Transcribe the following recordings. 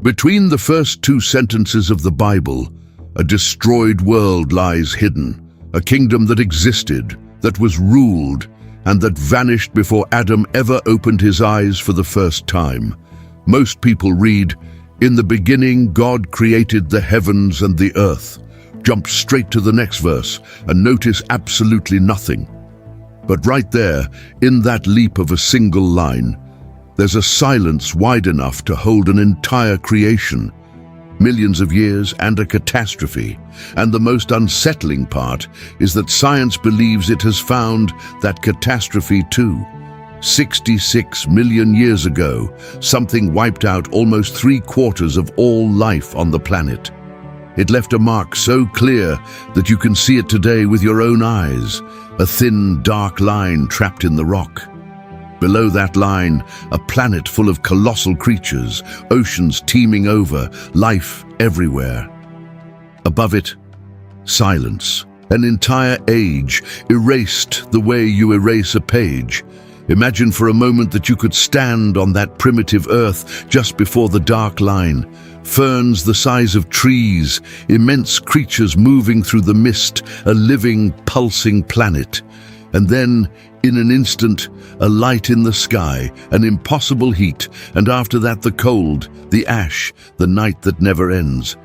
Between the first two sentences of the Bible, a destroyed world lies hidden, a kingdom that existed, that was ruled, and that vanished before Adam ever opened his eyes for the first time. Most people read, "In the beginning God created the heavens and the earth." Jump straight to the next verse and notice absolutely nothing. But right there, in that leap of a single line, there's a silence wide enough to hold an entire creation, millions of years and a catastrophe. And the most unsettling part is that science believes it has found that catastrophe too. 66 million years ago, something wiped out almost 3/4 of all life on the planet. It left a mark so clear that you can see it today with your own eyes, a thin, dark line trapped in the rock. Below that line, a planet full of colossal creatures, oceans teeming over, life everywhere. Above it, silence. An entire age, erased the way you erase a page. Imagine for a moment that you could stand on that primitive Earth just before the dark line. Ferns the size of trees, immense creatures moving through the mist, a living, pulsing planet. And then, in an instant, a light in the sky, an impossible heat, and after that the cold, the ash, the night that never ends.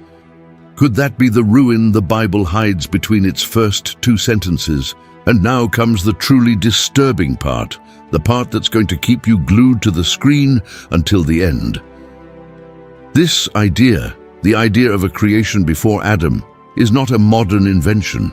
Could that be the ruin the Bible hides between its first two sentences? And now comes the truly disturbing part, the part that's going to keep you glued to the screen until the end. This idea, the idea of a creation before Adam, is not a modern invention.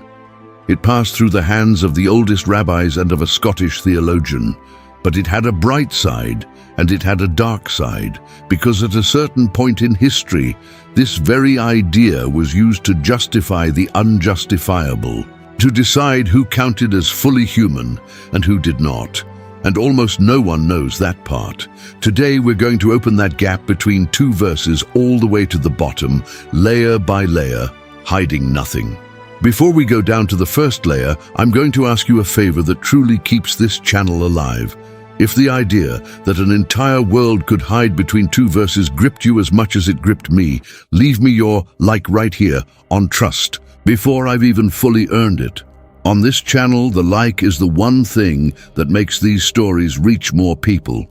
It passed through the hands of the oldest rabbis and of a Scottish theologian, but it had a bright side and it had a dark side, because at a certain point in history, this very idea was used to justify the unjustifiable, to decide who counted as fully human and who did not. And almost no one knows that part. Today we're going to open that gap between two verses all the way to the bottom, layer by layer, hiding nothing. Before we go down to the first layer, I'm going to ask you a favor that truly keeps this channel alive. If the idea that an entire world could hide between two verses gripped you as much as it gripped me, leave me your like right here on trust, before I've even fully earned it. On this channel, the like is the one thing that makes these stories reach more people.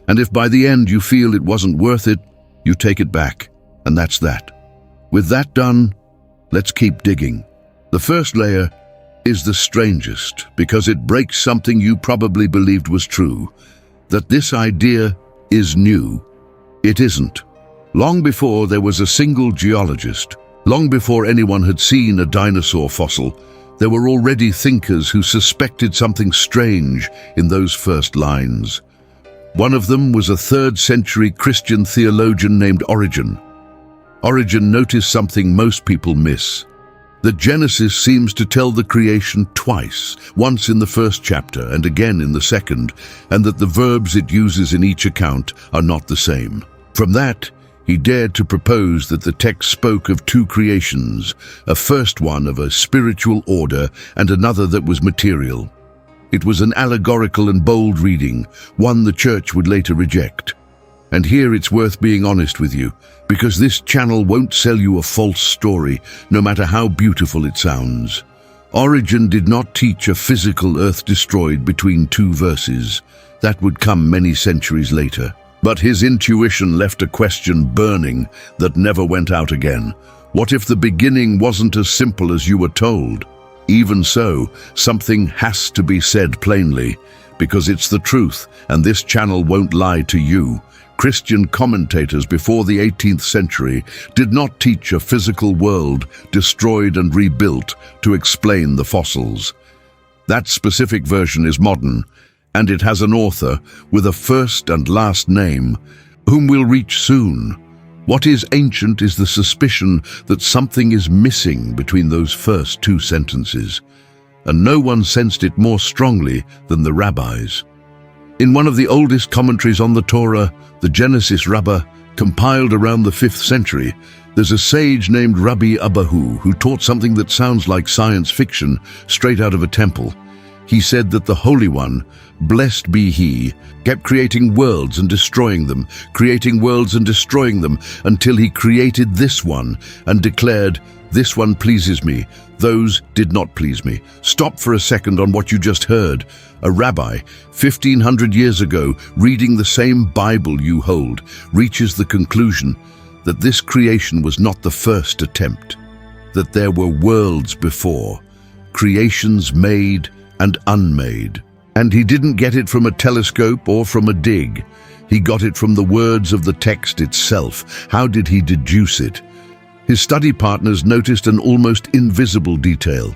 And if by the end you feel it wasn't worth it, you take it back, and that's that. With that done, let's keep digging. The first layer is the strangest because it breaks something you probably believed was true, that this idea is new. It isn't. Long before there was a single geologist, long before anyone had seen a dinosaur fossil, there were already thinkers who suspected something strange in those first lines. One of them was a 3rd century Christian theologian named Origen. Origen noticed something most people miss. That Genesis seems to tell the creation twice, once in the first chapter and again in the second, and that the verbs it uses in each account are not the same. From that, he dared to propose that the text spoke of two creations, a first one of a spiritual order and another that was material. It was an allegorical and bold reading, one the church would later reject. And here it's worth being honest with you, because this channel won't sell you a false story, no matter how beautiful it sounds. Origen did not teach a physical earth destroyed between two verses. That would come many centuries later. But his intuition left a question burning that never went out again. What if the beginning wasn't as simple as you were told? Even so, something has to be said plainly, because it's the truth, and this channel won't lie to you. Christian commentators before the 18th century did not teach a physical world destroyed and rebuilt to explain the fossils. That specific version is modern, and it has an author with a first and last name, whom we'll reach soon. What is ancient is the suspicion that something is missing between those first two sentences, and no one sensed it more strongly than the rabbis. In one of the oldest commentaries on the Torah, the Genesis Rabbah, compiled around the 5th century, there's a sage named Rabbi Abahu who taught something that sounds like science fiction straight out of a temple. He said that the Holy One, blessed be He, kept creating worlds and destroying them, creating worlds and destroying them, until He created this one and declared, "This one pleases me, those did not please me." Stop for a second on what you just heard. A rabbi, 1500 years ago, reading the same Bible you hold, reaches the conclusion that this creation was not the first attempt, that there were worlds before, creations made and unmade. And he didn't get it from a telescope or from a dig. He got it from the words of the text itself. How did he deduce it? His study partners noticed an almost invisible detail.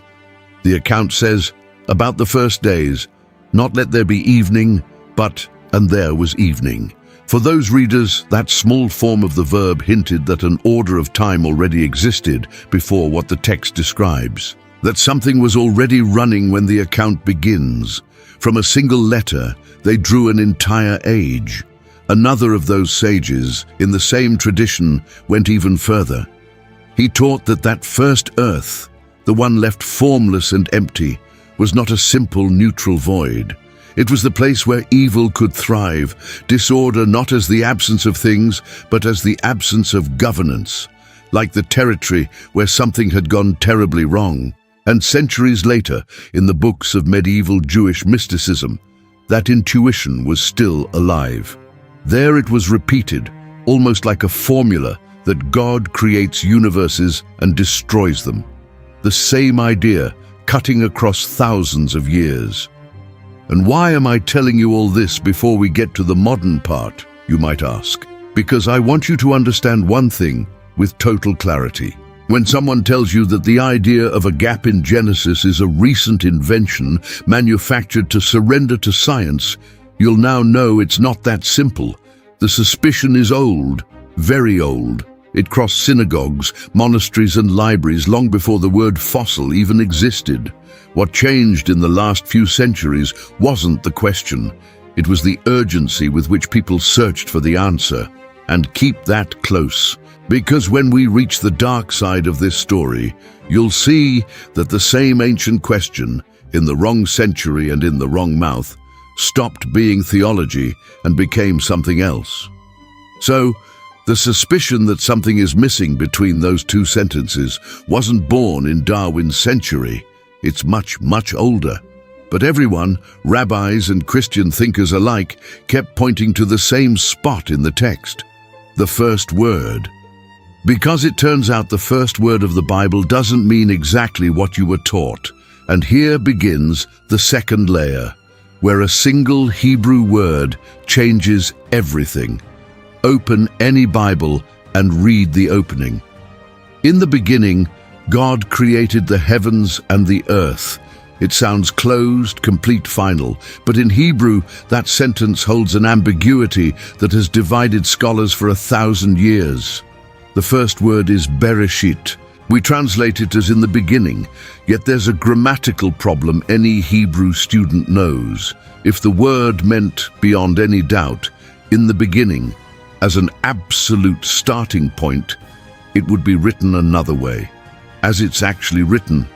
The account says, "About the first days, not let there be evening, but, and there was evening." For those readers, that small form of the verb hinted that an order of time already existed before what the text describes, that something was already running when the account begins. From a single letter, they drew an entire age. Another of those sages, in the same tradition, went even further. He taught that that first earth, the one left formless and empty, was not a simple neutral void. It was the place where evil could thrive, disorder not as the absence of things, but as the absence of governance, like the territory where something had gone terribly wrong. And centuries later, in the books of medieval Jewish mysticism, that intuition was still alive. There it was repeated, almost like a formula, that God creates universes and destroys them. The same idea, cutting across thousands of years. And why am I telling you all this before we get to the modern part, you might ask? Because I want you to understand one thing with total clarity. When someone tells you that the idea of a gap in Genesis is a recent invention manufactured to surrender to science, you'll now know it's not that simple. The suspicion is old, very old. It crossed synagogues, monasteries and libraries long before the word fossil even existed. What changed in the last few centuries wasn't the question. It was the urgency with which people searched for the answer. And keep that close, because when we reach the dark side of this story, you'll see that the same ancient question, in the wrong century and in the wrong mouth, stopped being theology and became something else. So, the suspicion that something is missing between those two sentences wasn't born in Darwin's century. It's much, much older. But everyone, rabbis and Christian thinkers alike, kept pointing to the same spot in the text, the first word. Because it turns out the first word of the Bible doesn't mean exactly what you were taught. And here begins the second layer, where a single Hebrew word changes everything. Open any Bible and read the opening. In the beginning, God created the heavens and the earth. It sounds closed, complete, final, but in Hebrew, that sentence holds an ambiguity that has divided scholars for 1,000 years. The first word is Bereshit. We translate it as in the beginning, yet there's a grammatical problem any Hebrew student knows. If the word meant, beyond any doubt, in the beginning, as an absolute starting point, it would be written another way. As it's actually written,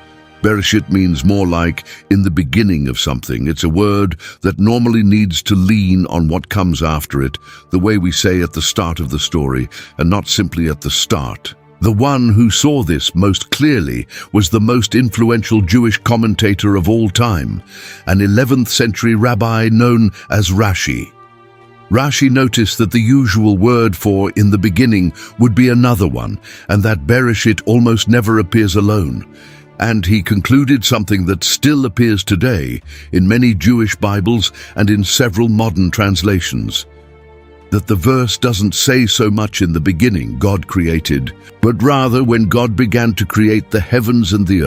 Bereshit means more like in the beginning of something. It's a word that normally needs to lean on what comes after it, the way we say at the start of the story, and not simply at the start. The one who saw this most clearly was the most influential Jewish commentator of all time, an 11th century rabbi known as Rashi. Rashi noticed that the usual word for in the beginning would be another one, and that Bereshit almost never appears alone. And he concluded something that still appears today in many Jewish Bibles and in several modern translations. That the verse doesn't say so much in the beginning God created, but rather when God began to create the heavens and the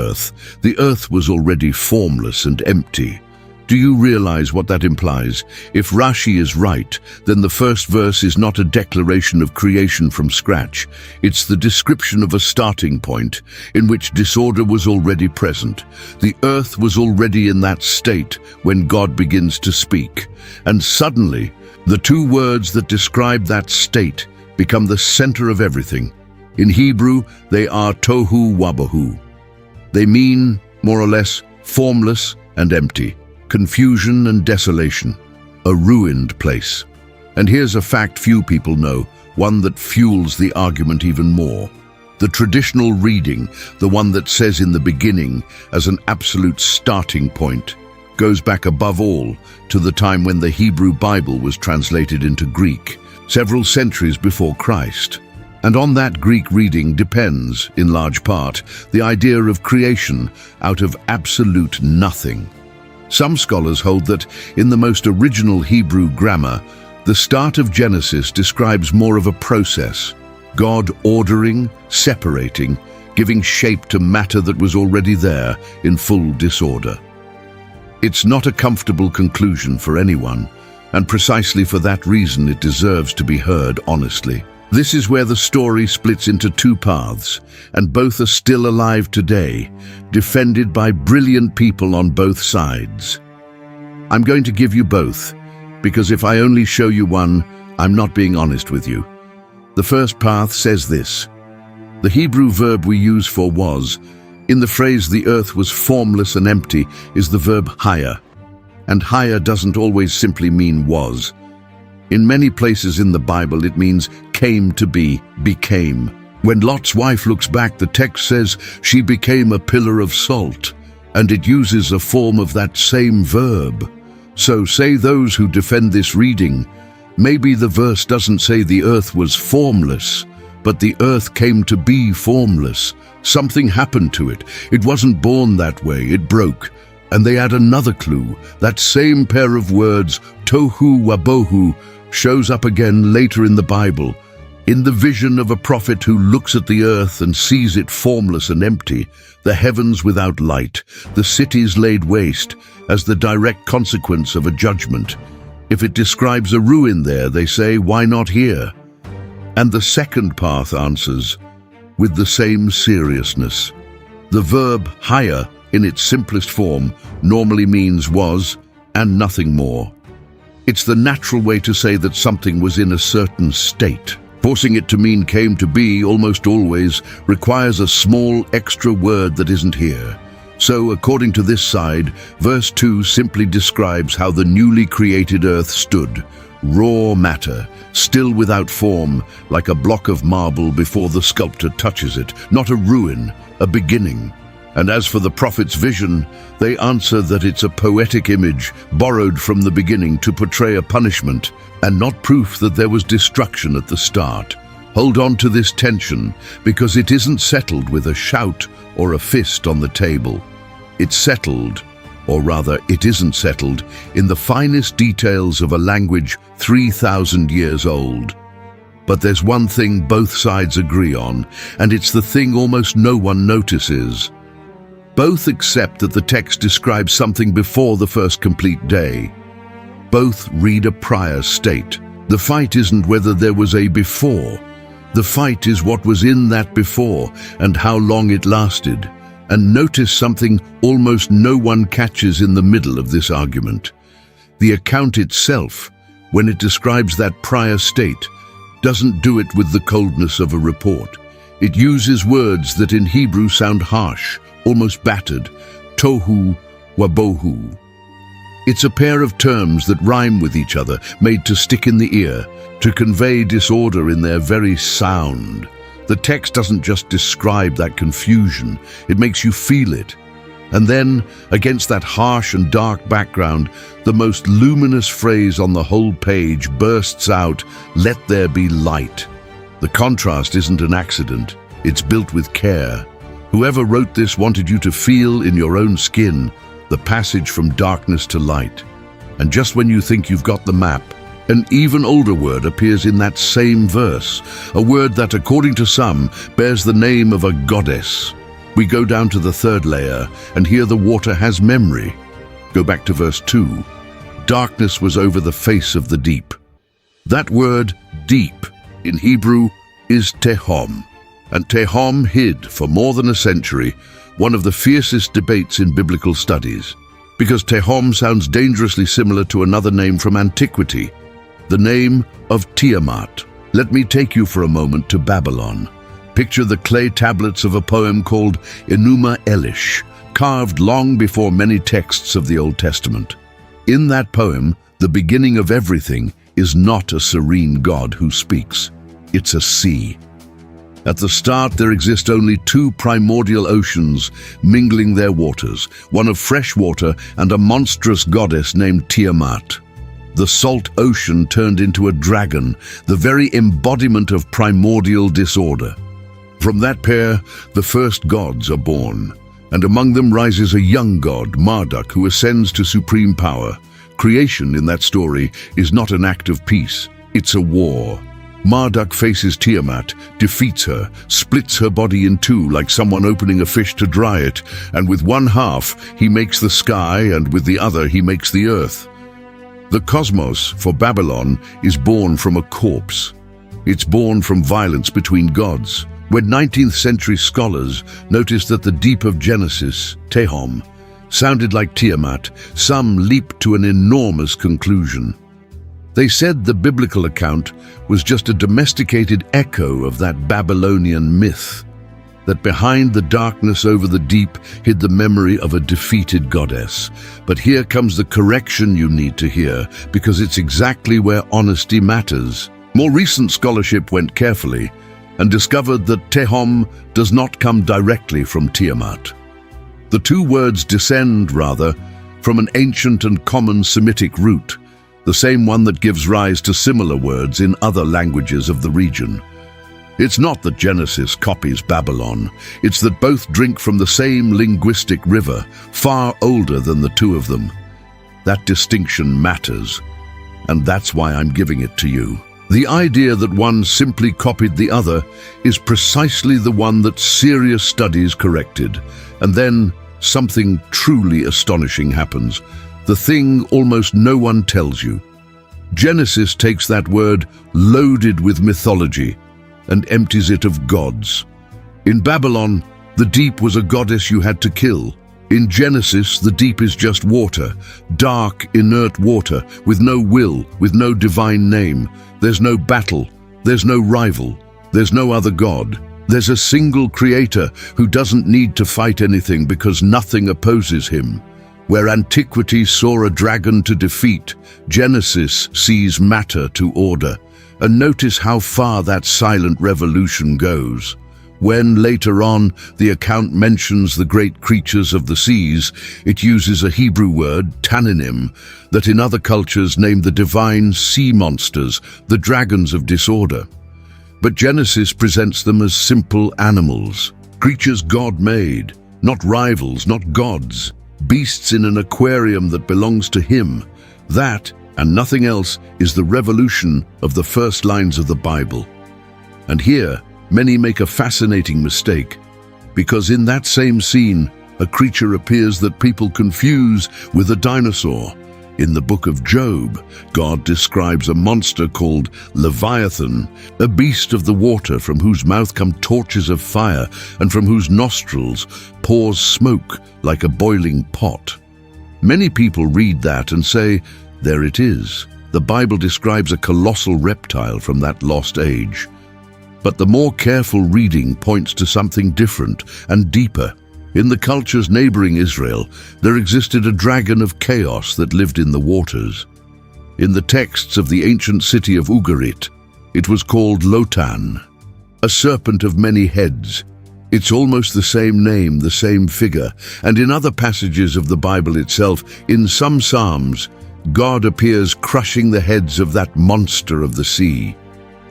earth was already formless and empty. Do you realize what that implies? If Rashi is right, then the first verse is not a declaration of creation from scratch. It's the description of a starting point in which disorder was already present. The earth was already in that state when God begins to speak. And suddenly, the two words that describe that state become the center of everything. In Hebrew, they are tohu wabohu. They mean, more or less, formless and empty. confusion and desolation, a ruined place. And here's a fact few people know, one that fuels the argument even more. The traditional reading, the one that says in the beginning as an absolute starting point, goes back above all to the time when the Hebrew Bible was translated into Greek, several centuries before Christ. And on that Greek reading depends, in large part, the idea of creation out of absolute nothing. Some scholars hold that, in the most original Hebrew grammar, the start of Genesis describes more of a process, God ordering, separating, giving shape to matter that was already there in full disorder. It's not a comfortable conclusion for anyone, and precisely for that reason it deserves to be heard honestly. This is where the story splits into two paths, and both are still alive today, defended by brilliant people on both sides. I'm going to give you both, because if I only show you one, I'm not being honest with you. The first path says this: the Hebrew verb we use for was, in the phrase "the earth was formless and empty," is the verb haya. And haya doesn't always simply mean was. In many places in the Bible it means came to be, became. When Lot's wife looks back, the text says she became a pillar of salt, and it uses a form of that same verb. So say those who defend this reading, maybe the verse doesn't say the earth was formless, but the earth came to be formless. Something happened to it. It wasn't born that way, it broke. And they add another clue. That same pair of words, tohu wabohu, shows up again later in the Bible. In the vision of a prophet who looks at the earth and sees it formless and empty, the heavens without light, the cities laid waste, as the direct consequence of a judgment. If it describes a ruin there, they say, why not here? And the second path answers, with the same seriousness. The verb haya, in its simplest form, normally means was and nothing more. It's the natural way to say that something was in a certain state. Forcing it to mean came to be almost always requires a small extra word that isn't here. So, according to this side, verse 2 simply describes how the newly created earth stood, raw matter, still without form, like a block of marble before the sculptor touches it, not a ruin, a beginning. And as for the prophet's vision, they answer that it's a poetic image borrowed from the beginning to portray a punishment, and not proof that there was destruction at the start. Hold on to this tension, because it isn't settled with a shout or a fist on the table. It's settled, or rather it isn't settled, in the finest details of a language 3,000 years old. But there's one thing both sides agree on, and it's the thing almost no one notices. Both accept that the text describes something before the first complete day. Both read a prior state. The fight isn't whether there was a before. The fight is what was in that before and how long it lasted. And notice something almost no one catches in the middle of this argument. The account itself, when it describes that prior state, doesn't do it with the coldness of a report. It uses words that in Hebrew sound harsh, almost battered, tohu wabohu. It's a pair of terms that rhyme with each other, made to stick in the ear, to convey disorder in their very sound. The text doesn't just describe that confusion, it makes you feel it. And then, against that harsh and dark background, the most luminous phrase on the whole page bursts out, "Let there be light." The contrast isn't an accident, it's built with care. Whoever wrote this wanted you to feel in your own skin the passage from darkness to light. And just when you think you've got the map, an even older word appears in that same verse, a word that, according to some, bears the name of a goddess. We go down to the third layer, and here the water has memory. Go back to verse 2. Darkness was over the face of the deep. That word, deep, in Hebrew, is tehom. And tehom hid, for more than a century, one of the fiercest debates in biblical studies. Because tehom sounds dangerously similar to another name from antiquity, the name of Tiamat. Let me take you for a moment to Babylon. Picture the clay tablets of a poem called Enuma Elish, carved long before many texts of the Old Testament. In that poem, the beginning of everything is not a serene God who speaks. It's a sea. At the start, there exist only two primordial oceans mingling their waters, one of fresh water and a monstrous goddess named Tiamat. The salt ocean turned into a dragon, the very embodiment of primordial disorder. From that pair, the first gods are born, and among them rises a young god, Marduk, who ascends to supreme power. Creation in that story is not an act of peace, it's a war. Marduk faces Tiamat, defeats her, splits her body in two like someone opening a fish to dry it, and with one half he makes the sky and with the other he makes the earth. The cosmos, for Babylon, is born from a corpse. It's born from violence between gods. When 19th century scholars noticed that the deep of Genesis, Tehom, sounded like Tiamat, some leaped to an enormous conclusion. They said the biblical account was just a domesticated echo of that Babylonian myth, that behind the darkness over the deep hid the memory of a defeated goddess. But here comes the correction you need to hear, because it's exactly where honesty matters. More recent scholarship went carefully and discovered that Tehom does not come directly from Tiamat. The two words descend, rather, from an ancient and common Semitic root, the same one that gives rise to similar words in other languages of the region. It's not that Genesis copies Babylon, it's that both drink from the same linguistic river, far older than the two of them. That distinction matters, and that's why I'm giving it to you. The idea that one simply copied the other is precisely the one that serious studies corrected, and then something truly astonishing happens. The thing almost no one tells you. Genesis takes that word loaded with mythology and empties it of gods. In Babylon, the deep was a goddess you had to kill. In Genesis, the deep is just water, dark, inert water, with no will, with no divine name. There's no battle, there's no rival, there's no other god. There's a single creator who doesn't need to fight anything because nothing opposes him. Where antiquity saw a dragon to defeat, Genesis sees matter to order. And notice how far that silent revolution goes. When, later on, the account mentions the great creatures of the seas, it uses a Hebrew word, tananim, that in other cultures name the divine sea monsters, the dragons of disorder. But Genesis presents them as simple animals, creatures God made, not rivals, not gods. Beasts in an aquarium that belongs to him. That, and nothing else, is the revolution of the first lines of the Bible. And here, many make a fascinating mistake, because in that same scene, a creature appears that people confuse with a dinosaur. In the book of Job, God describes a monster called Leviathan, a beast of the water from whose mouth come torches of fire and from whose nostrils pours smoke like a boiling pot. Many people read that and say, there it is. The Bible describes a colossal reptile from that lost age. But the more careful reading points to something different and deeper. In the cultures neighboring Israel, there existed a dragon of chaos that lived in the waters. In the texts of the ancient city of Ugarit, it was called Lotan, a serpent of many heads. It's almost the same name, the same figure, and in other passages of the Bible itself, in some Psalms, God appears crushing the heads of that monster of the sea.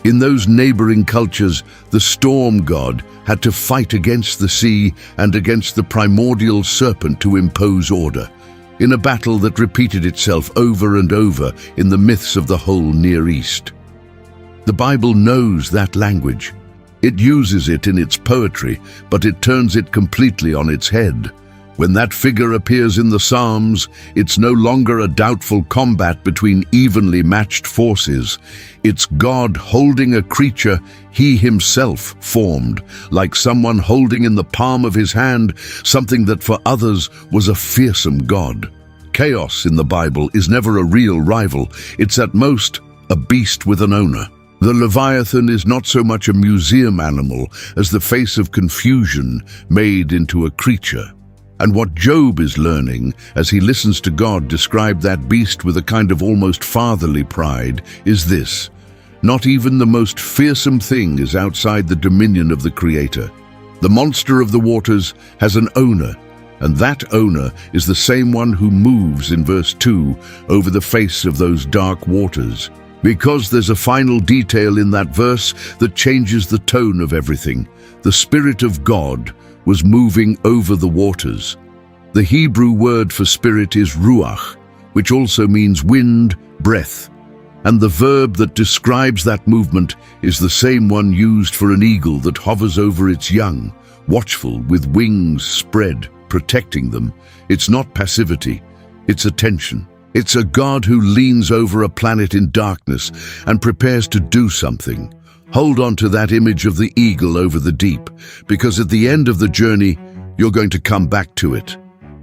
In those neighboring cultures, the storm god had to fight against the sea and against the primordial serpent to impose order, in a battle that repeated itself over and over in the myths of the whole Near East. The Bible knows that language. It uses it in its poetry, but it turns it completely on its head. When that figure appears in the Psalms, it's no longer a doubtful combat between evenly matched forces. It's God holding a creature he himself formed, like someone holding in the palm of his hand something that for others was a fearsome god. Chaos in the Bible is never a real rival. It's at most a beast with an owner. The Leviathan is not so much a museum animal as the face of confusion made into a creature. And what Job is learning, as he listens to God describe that beast with a kind of almost fatherly pride, is this: not even the most fearsome thing is outside the dominion of the Creator. The monster of the waters has an owner, and that owner is the same one who moves in verse 2 over the face of those dark waters. Because there's a final detail in that verse that changes the tone of everything. The Spirit of God was moving over the waters. The Hebrew word for spirit is ruach, which also means wind, breath. And the verb that describes that movement is the same one used for an eagle that hovers over its young, watchful, with wings spread, protecting them. It's not passivity, it's attention. It's a God who leans over a planet in darkness and prepares to do something. Hold on to that image of the eagle over the deep, because at the end of the journey, you're going to come back to it.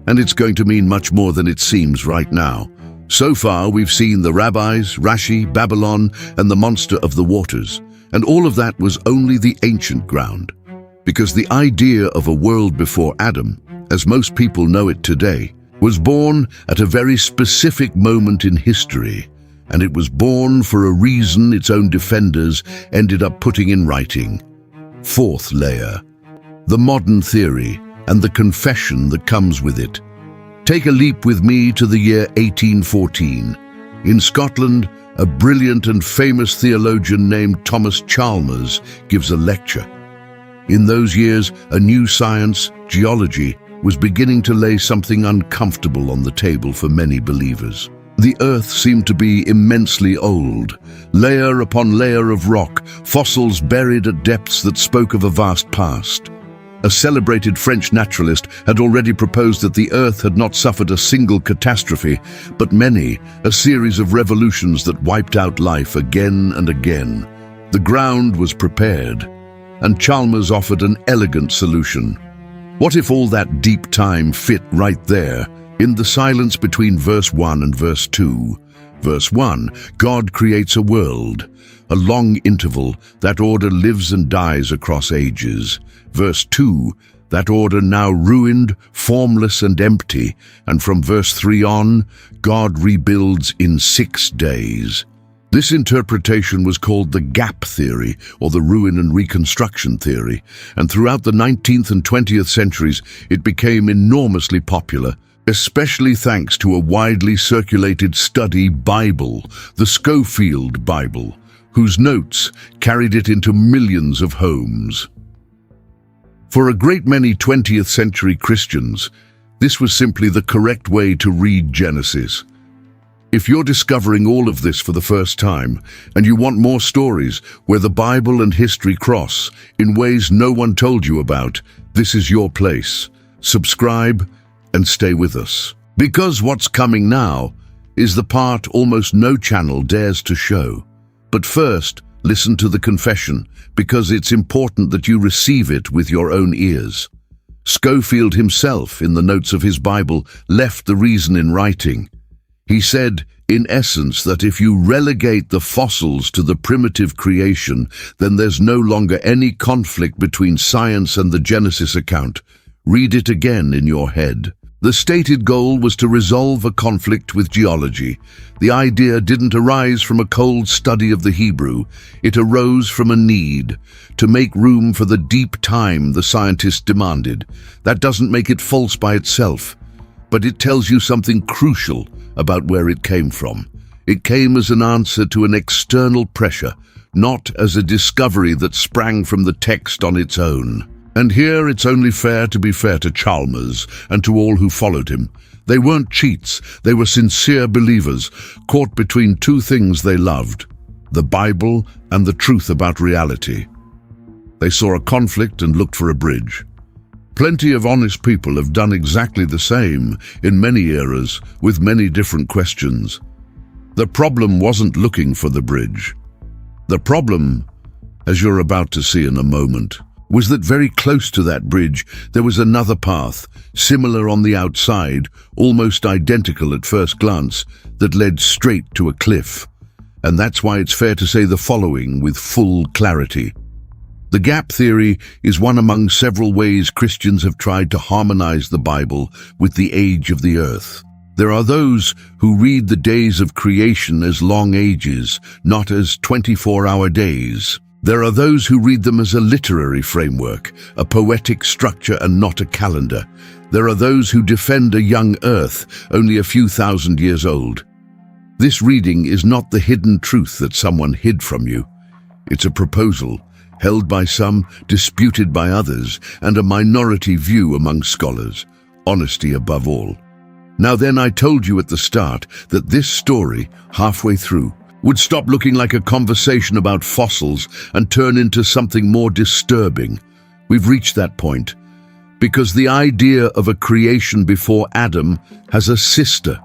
And it's going to mean much more than it seems right now. So far, we've seen the rabbis, Rashi, Babylon, and the monster of the waters. And all of that was only the ancient ground. Because the idea of a world before Adam, as most people know it today, was born at a very specific moment in history, and it was born for a reason its own defenders ended up putting in writing. Fourth layer: the modern theory and the confession that comes with it. Take a leap with me to the year 1814. In Scotland, a brilliant and famous theologian named Thomas Chalmers gives a lecture. In those years, a new science, geology, was beginning to lay something uncomfortable on the table for many believers. The earth seemed to be immensely old, layer upon layer of rock, fossils buried at depths that spoke of a vast past. A celebrated French naturalist had already proposed that the earth had not suffered a single catastrophe, but many, a series of revolutions that wiped out life again and again. The ground was prepared, and Chalmers offered an elegant solution. What if all that deep time fit right there, in the silence between verse 1 and verse 2? Verse 1, God creates a world, a long interval, that order lives and dies across ages. Verse 2, that order now ruined, formless and empty, and from verse 3 on, God rebuilds in 6 days. This interpretation was called the gap theory, or the ruin and reconstruction theory, and throughout the 19th and 20th centuries it became enormously popular, especially thanks to a widely circulated study Bible, the Schofield Bible, whose notes carried it into millions of homes. For a great many 20th century Christians, this was simply the correct way to read Genesis. If you're discovering all of this for the first time, and you want more stories where the Bible and history cross in ways no one told you about, this is your place. Subscribe and stay with us. Because what's coming now is the part almost no channel dares to show. But first, listen to the confession, because it's important that you receive it with your own ears. Schofield himself, in the notes of his Bible, left the reason in writing. He said, in essence, that if you relegate the fossils to the primitive creation, then there's no longer any conflict between science and the Genesis account. Read it again in your head. The stated goal was to resolve a conflict with geology. The idea didn't arise from a cold study of the Hebrew. It arose from a need to make room for the deep time the scientists demanded. That doesn't make it false by itself, but it tells you something crucial about where it came from. It came as an answer to an external pressure, not as a discovery that sprang from the text on its own. And here it's only fair to be fair to Chalmers and to all who followed him. They weren't cheats, they were sincere believers, caught between two things they loved: the Bible and the truth about reality. They saw a conflict and looked for a bridge. Plenty of honest people have done exactly the same in many eras with many different questions. The problem wasn't looking for the bridge. The problem, as you're about to see in a moment, was that very close to that bridge there was another path, similar on the outside, almost identical at first glance, that led straight to a cliff. And that's why it's fair to say the following with full clarity. The gap theory is one among several ways Christians have tried to harmonize the Bible with the age of the earth. There are those who read the days of creation as long ages, not as 24-hour days. There are those who read them as a literary framework, a poetic structure and not a calendar. There are those who defend a young earth, only a few thousand years old. This reading is not the hidden truth that someone hid from you. It's a proposal, held by some, disputed by others, and a minority view among scholars. Honesty above all. Now then, I told you at the start that this story, halfway through, would stop looking like a conversation about fossils and turn into something more disturbing. We've reached that point, because the idea of a creation before Adam has a sister,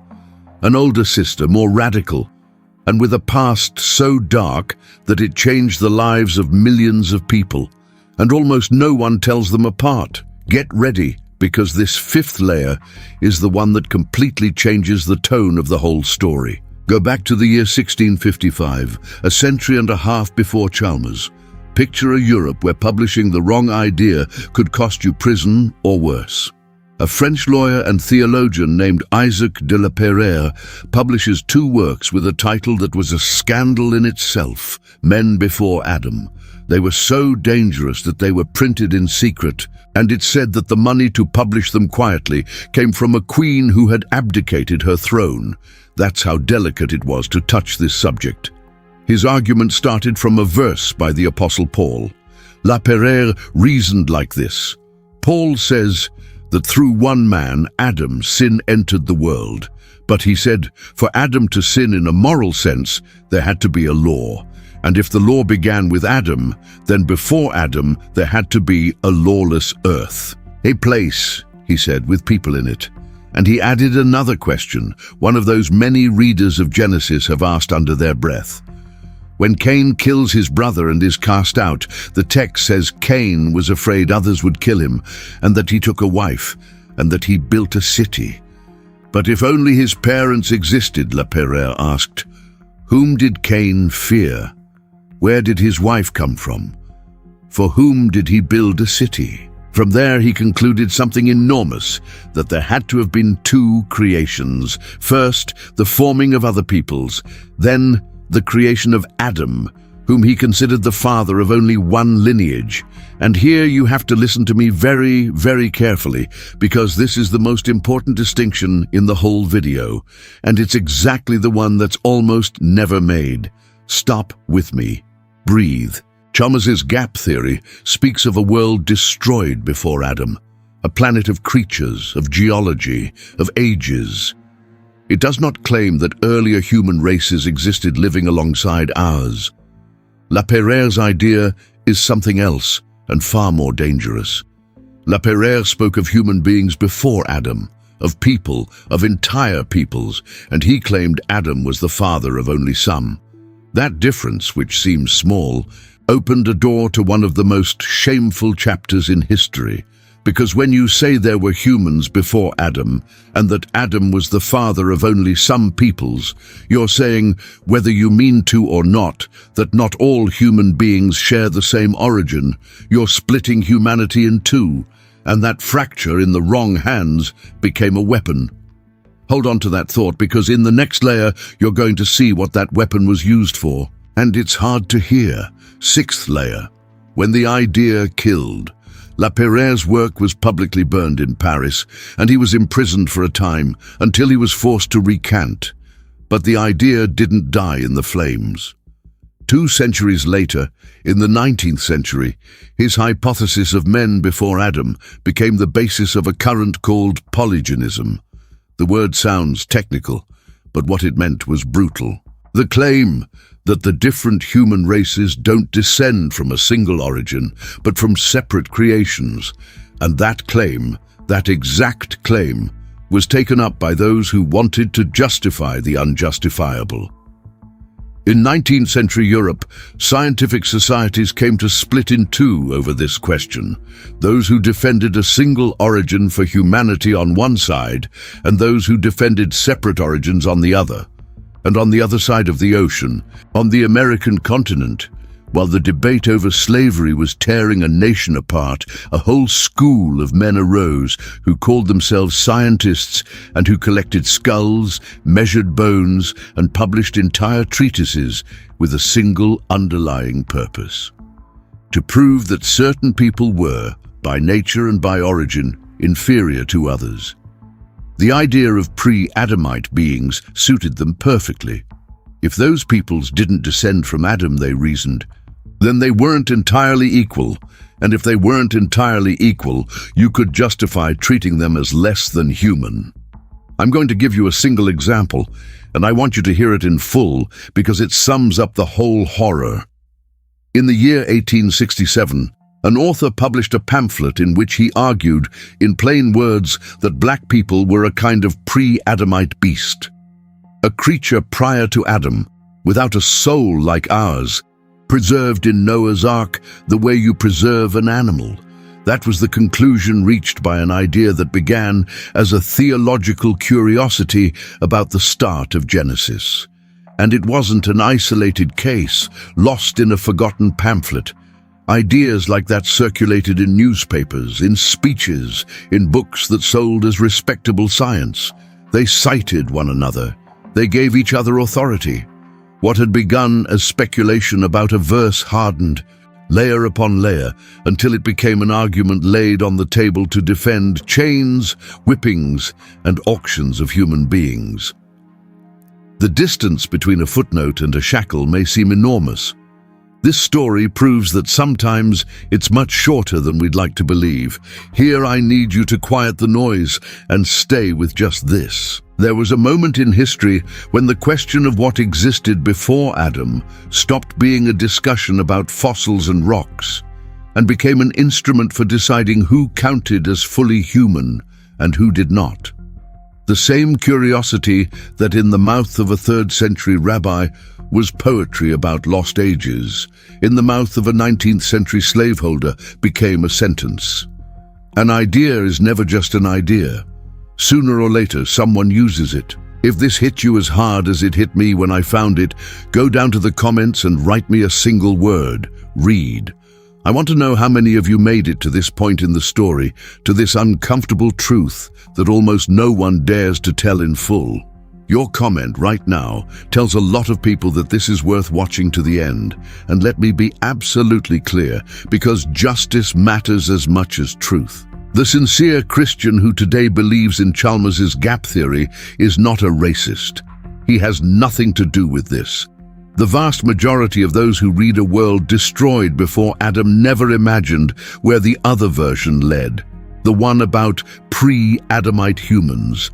an older sister, more radical, and with a past so dark that it changed the lives of millions of people, and almost no one tells them apart. Get ready, because this fifth layer is the one that completely changes the tone of the whole story. Go back to the year 1655, a century and a half before Chalmers. Picture a Europe where publishing the wrong idea could cost you prison or worse. A French lawyer and theologian named Isaac de la Pereire publishes two works with a title that was a scandal in itself, Men Before Adam. They were so dangerous that they were printed in secret, and it said that the money to publish them quietly came from a queen who had abdicated her throne. That's how delicate it was to touch this subject. His argument started from a verse by the Apostle Paul. La Pereire reasoned like this. Paul says that through one man, Adam, sin entered the world. But he said, for Adam to sin in a moral sense, there had to be a law. And if the law began with Adam, then before Adam, there had to be a lawless earth. A place, he said, with people in it. And he added another question, one of those many readers of Genesis have asked under their breath. When Cain kills his brother and is cast out, the text says Cain was afraid others would kill him, and that he took a wife, and that he built a city. But if only his parents existed, La Pereire asked, whom did Cain fear? Where did his wife come from? For whom did he build a city? From there he concluded something enormous, that there had to have been two creations. First, the forming of other peoples, then the creation of Adam, whom he considered the father of only one lineage. And here you have to listen to me very, very carefully, because this is the most important distinction in the whole video, and it's exactly the one that's almost never made. Stop with me. Breathe. Chalmers's gap theory speaks of a world destroyed before Adam, a planet of creatures, of geology, of ages. It does not claim that earlier human races existed living alongside ours. La Pereire's idea is something else and far more dangerous. La Pereire spoke of human beings before Adam, of people, of entire peoples, and he claimed Adam was the father of only some. That difference, which seems small, opened a door to one of the most shameful chapters in history, because when you say there were humans before Adam, and that Adam was the father of only some peoples, you're saying, whether you mean to or not, that not all human beings share the same origin. You're splitting humanity in two, and that fracture in the wrong hands became a weapon. Hold on to that thought, because in the next layer, you're going to see what that weapon was used for. And it's hard to hear. Sixth layer. When the idea killed. La Pereire's work was publicly burned in Paris, and he was imprisoned for a time until he was forced to recant. But the idea didn't die in the flames. 2 centuries later, in the 19th century, his hypothesis of men before Adam became the basis of a current called polygenism. The word sounds technical, but what it meant was brutal. The claim that the different human races don't descend from a single origin, but from separate creations. And that claim, that exact claim, was taken up by those who wanted to justify the unjustifiable. In 19th century Europe, scientific societies came to split in two over this question. Those who defended a single origin for humanity on one side, and those who defended separate origins on the other. And on the other side of the ocean, on the American continent, While the debate over slavery was tearing a nation apart, a whole school of men arose who called themselves scientists and who collected skulls, measured bones, and published entire treatises with a single underlying purpose: to prove that certain people were, by nature and by origin, inferior to others. The idea of pre-Adamite beings suited them perfectly. If those peoples didn't descend from Adam, they reasoned, then they weren't entirely equal, and if they weren't entirely equal, you could justify treating them as less than human. I'm going to give you a single example, and I want you to hear it in full because it sums up the whole horror. In the year 1867, an author published a pamphlet in which he argued, in plain words, that black people were a kind of pre-Adamite beast, a creature prior to Adam, without a soul like ours, preserved in Noah's Ark the way you preserve an animal. That was the conclusion reached by an idea that began as a theological curiosity about the start of Genesis. And it wasn't an isolated case, lost in a forgotten pamphlet. Ideas like that circulated in newspapers, in speeches, in books that sold as respectable science. They cited one another. They gave each other authority. What had begun as speculation about a verse hardened, layer upon layer, until it became an argument laid on the table to defend chains, whippings, and auctions of human beings. The distance between a footnote and a shackle may seem enormous. This story proves that sometimes it's much shorter than we'd like to believe. Here I need you to quiet the noise and stay with just this. There was a moment in history when the question of what existed before Adam stopped being a discussion about fossils and rocks and became an instrument for deciding who counted as fully human and who did not. The same curiosity that in the mouth of a 3rd century rabbi was poetry about lost ages, in the mouth of a 19th century slaveholder became a sentence. An idea is never just an idea. Sooner or later, someone uses it. If this hit you as hard as it hit me when I found it, go down to the comments and write me a single word: read. I want to know how many of you made it to this point in the story, to this uncomfortable truth that almost no one dares to tell in full. Your comment right now tells a lot of people that this is worth watching to the end. And let me be absolutely clear, because justice matters as much as truth. The sincere Christian who today believes in Chalmers's gap theory is not a racist. He has nothing to do with this. The vast majority of those who read a world destroyed before Adam never imagined where the other version led, the one about pre-Adamite humans.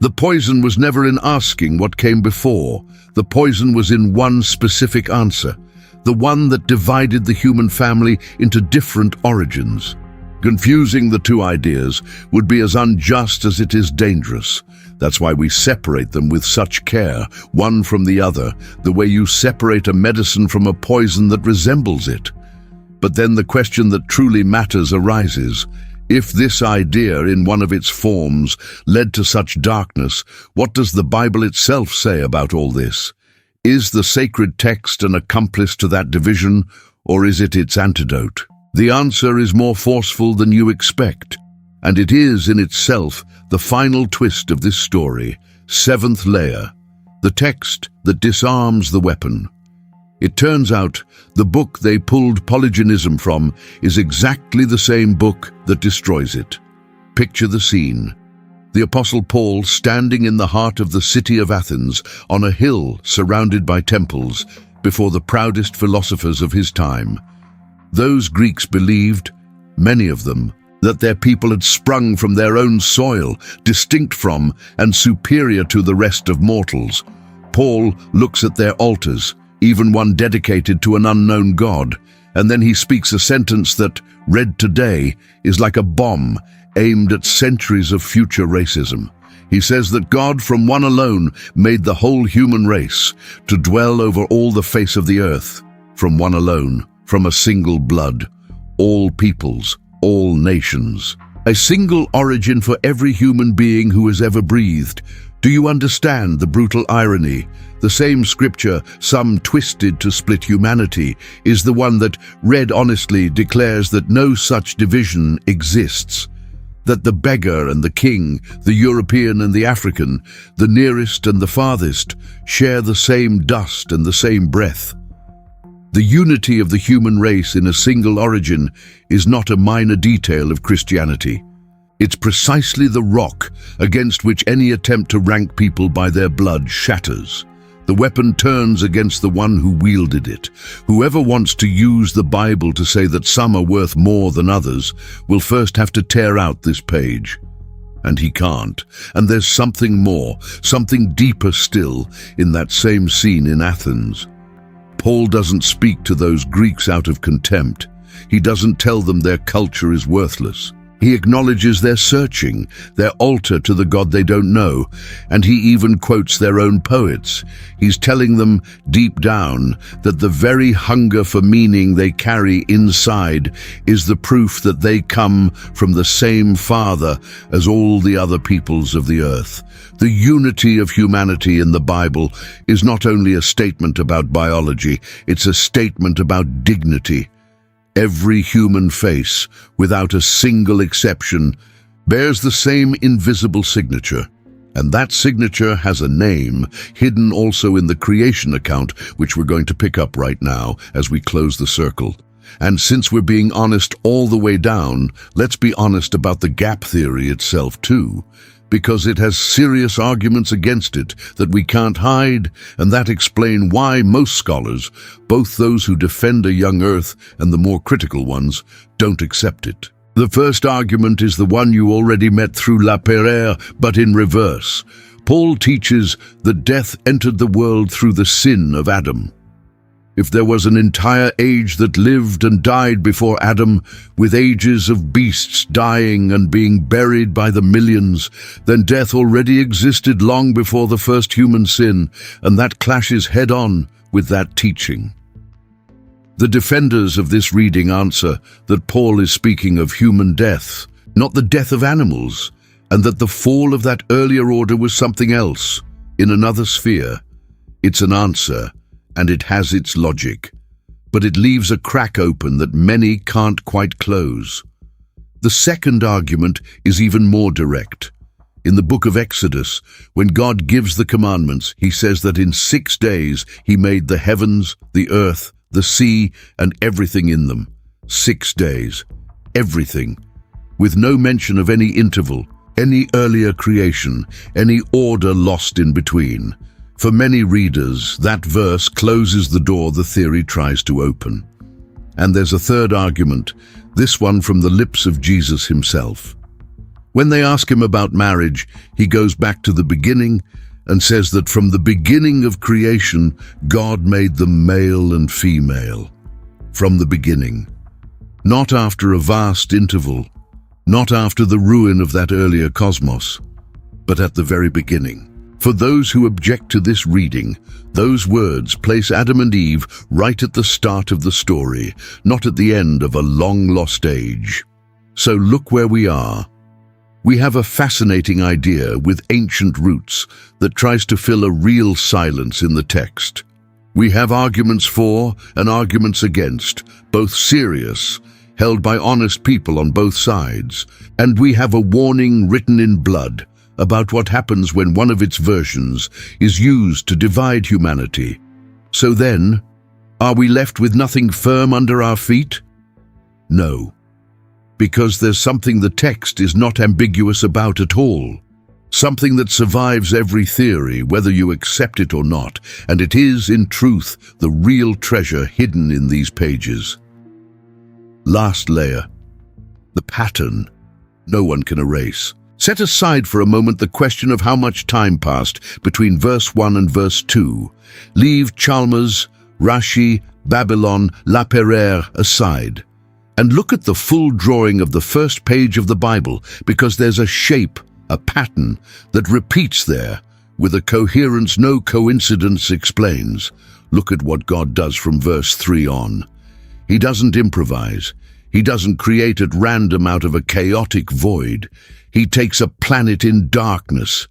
The poison was never in asking what came before. The poison was in one specific answer, the one that divided the human family into different origins. Confusing the two ideas would be as unjust as it is dangerous. That's why we separate them with such care, one from the other, the way you separate a medicine from a poison that resembles it. But then the question that truly matters arises. If this idea, in one of its forms, led to such darkness, what does the Bible itself say about all this? Is the sacred text an accomplice to that division, or is it its antidote? The answer is more forceful than you expect, and it is in itself the final twist of this story, 7th layer, the text that disarms the weapon. It turns out the book they pulled polygenism from is exactly the same book that destroys it. Picture the scene. The Apostle Paul standing in the heart of the city of Athens on a hill surrounded by temples before the proudest philosophers of his time. Those Greeks believed, many of them, that their people had sprung from their own soil, distinct from and superior to the rest of mortals. Paul looks at their altars, even one dedicated to an unknown God, and then he speaks a sentence that, read today, is like a bomb aimed at centuries of future racism. He says that God from one alone made the whole human race to dwell over all the face of the earth, from one alone, from a single blood, all peoples, all nations. A single origin for every human being who has ever breathed. Do you understand the brutal irony? The same scripture, some twisted to split humanity, is the one that, read honestly, declares that no such division exists. That the beggar and the king, the European and the African, the nearest and the farthest, share the same dust and the same breath. The unity of the human race in a single origin is not a minor detail of Christianity. It's precisely the rock against which any attempt to rank people by their blood shatters. The weapon turns against the one who wielded it. Whoever wants to use the Bible to say that some are worth more than others will first have to tear out this page. And he can't. And there's something more, something deeper still, in that same scene in Athens. Paul doesn't speak to those Greeks out of contempt. He doesn't tell them their culture is worthless. He acknowledges their searching, their altar to the God they don't know, and he even quotes their own poets. He's telling them, deep down, that the very hunger for meaning they carry inside is the proof that they come from the same Father as all the other peoples of the earth. The unity of humanity in the Bible is not only a statement about biology, it's a statement about dignity. Every human face, without a single exception, bears the same invisible signature. And that signature has a name, hidden also in the creation account, which we're going to pick up right now as we close the circle. And since we're being honest all the way down, let's be honest about the gap theory itself too, because it has serious arguments against it that we can't hide, and that explain why most scholars, both those who defend a young earth and the more critical ones, don't accept it. The first argument is the one you already met through La Pereire, but in reverse. Paul teaches that death entered the world through the sin of Adam. If there was an entire age that lived and died before Adam, with ages of beasts dying and being buried by the millions, then death already existed long before the first human sin, and that clashes head-on with that teaching. The defenders of this reading answer that Paul is speaking of human death, not the death of animals, and that the fall of that earlier order was something else, in another sphere. It's an answer, and it has its logic, but it leaves a crack open that many can't quite close. The second argument is even more direct. In the book of Exodus, when God gives the commandments, he says that in 6 days he made the heavens, the earth, the sea, and everything in them. 6 days. Everything. With no mention of any interval, any earlier creation, any order lost in between. For many readers, that verse closes the door the theory tries to open. And there's a third argument, this one from the lips of Jesus himself. When they ask him about marriage, he goes back to the beginning and says that from the beginning of creation, God made them male and female. From the beginning. Not after a vast interval, not after the ruin of that earlier cosmos, but at the very beginning. For those who object to this reading, those words place Adam and Eve right at the start of the story, not at the end of a long-lost age. So look where we are. We have a fascinating idea with ancient roots that tries to fill a real silence in the text. We have arguments for and arguments against, both serious, held by honest people on both sides, and we have a warning written in blood about what happens when one of its versions is used to divide humanity. So then, are we left with nothing firm under our feet? No, because there's something the text is not ambiguous about at all. Something that survives every theory, whether you accept it or not, and it is, in truth, the real treasure hidden in these pages. Last layer, the pattern no one can erase. Set aside for a moment the question of how much time passed between verse 1 and verse 2. Leave Chalmers, Rashi, Babylon, La Pereire aside, and look at the full drawing of the first page of the Bible, because there's a shape, a pattern, that repeats there, with a coherence no coincidence explains. Look at what God does from verse 3 on. He doesn't improvise. He doesn't create at random out of a chaotic void. He takes a planet in darkness,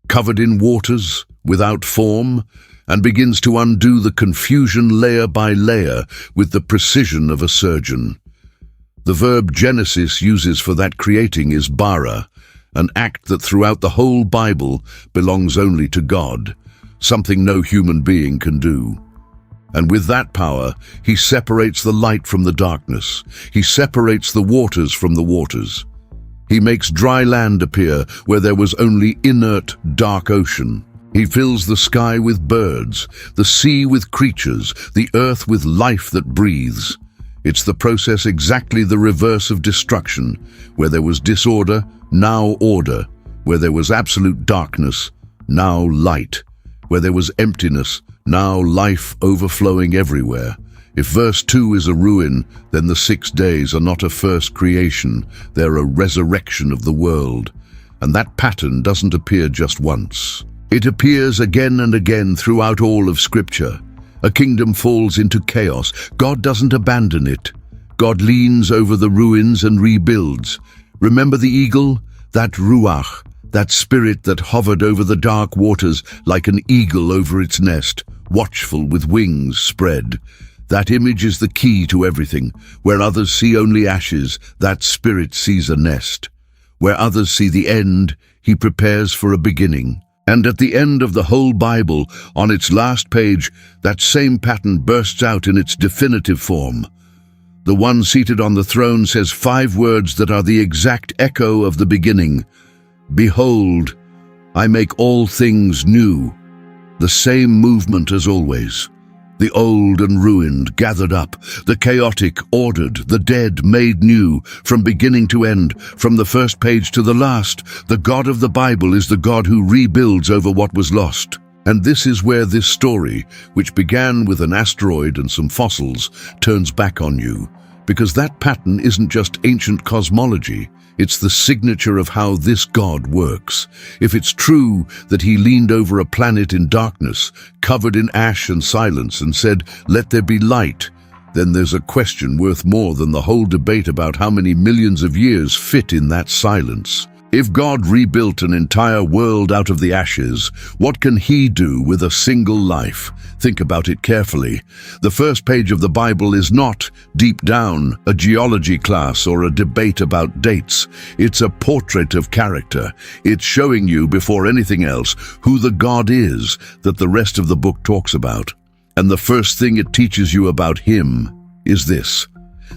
covered in waters, without form, and begins to undo the confusion layer by layer with the precision of a surgeon. The verb Genesis uses for that creating is bara, an act that throughout the whole Bible belongs only to God, something no human being can do. And with that power, he separates the light from the darkness. He separates the waters from the waters. He makes dry land appear where there was only inert, dark ocean. He fills the sky with birds, the sea with creatures, the earth with life that breathes. It's the process exactly the reverse of destruction. Where there was disorder, now order. Where there was absolute darkness, now light. Where there was emptiness, now life overflowing everywhere. If verse 2 is a ruin, then the 6 days are not a first creation, they're a resurrection of the world. And that pattern doesn't appear just once. It appears again and again throughout all of Scripture. A kingdom falls into chaos. God doesn't abandon it. God leans over the ruins and rebuilds. Remember the eagle? That ruach, that spirit that hovered over the dark waters like an eagle over its nest, watchful with wings spread. That image is the key to everything. Where others see only ashes, that spirit sees a nest. Where others see the end, he prepares for a beginning. And at the end of the whole Bible, on its last page, that same pattern bursts out in its definitive form. The one seated on the throne says 5 words that are the exact echo of the beginning. Behold, I make all things new. The same movement as always. The old and ruined gathered up, the chaotic ordered, the dead made new, from beginning to end, from the first page to the last. The God of the Bible is the God who rebuilds over what was lost. And this is where this story, which began with an asteroid and some fossils, turns back on you. Because that pattern isn't just ancient cosmology, it's the signature of how this God works. If it's true that he leaned over a planet in darkness, covered in ash and silence, and said, "Let there be light," then there's a question worth more than the whole debate about how many millions of years fit in that silence. If God rebuilt an entire world out of the ashes, what can he do with a single life? Think about it carefully. The first page of the Bible is not, deep down, a geology class or a debate about dates. It's a portrait of character. It's showing you, before anything else, who the God is that the rest of the book talks about. And the first thing it teaches you about him is this: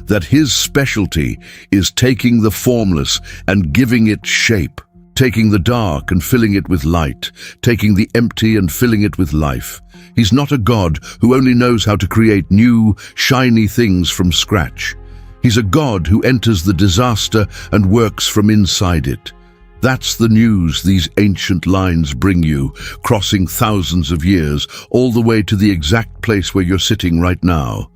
that his specialty is taking the formless and giving it shape, taking the dark and filling it with light, taking the empty and filling it with life. He's not a God who only knows how to create new, shiny things from scratch. He's a God who enters the disaster and works from inside it. That's the news these ancient lines bring you, crossing thousands of years, all the way to the exact place where you're sitting right now.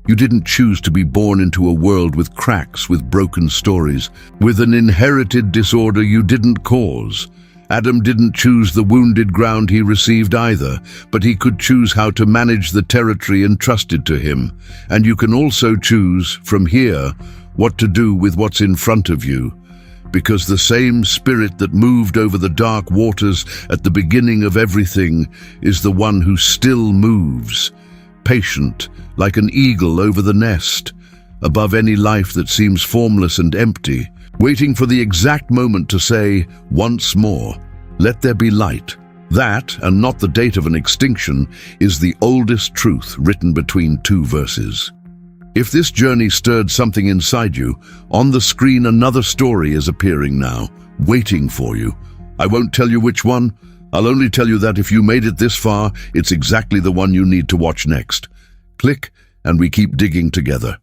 You didn't choose to be born into a world with cracks, with broken stories, with an inherited disorder you didn't cause. Adam didn't choose the wounded ground he received either, but he could choose how to manage the territory entrusted to him. And you can also choose, from here, what to do with what's in front of you. Because the same spirit that moved over the dark waters at the beginning of everything is the one who still moves, patient, like an eagle over the nest, above any life that seems formless and empty, waiting for the exact moment to say, once more, "Let there be light." That, and not the date of an extinction, is the oldest truth written between 2 verses. If this journey stirred something inside you, on the screen another story is appearing now, waiting for you. I won't tell you which one. I'll only tell you that if you made it this far, it's exactly the one you need to watch next. Click, and we keep digging together.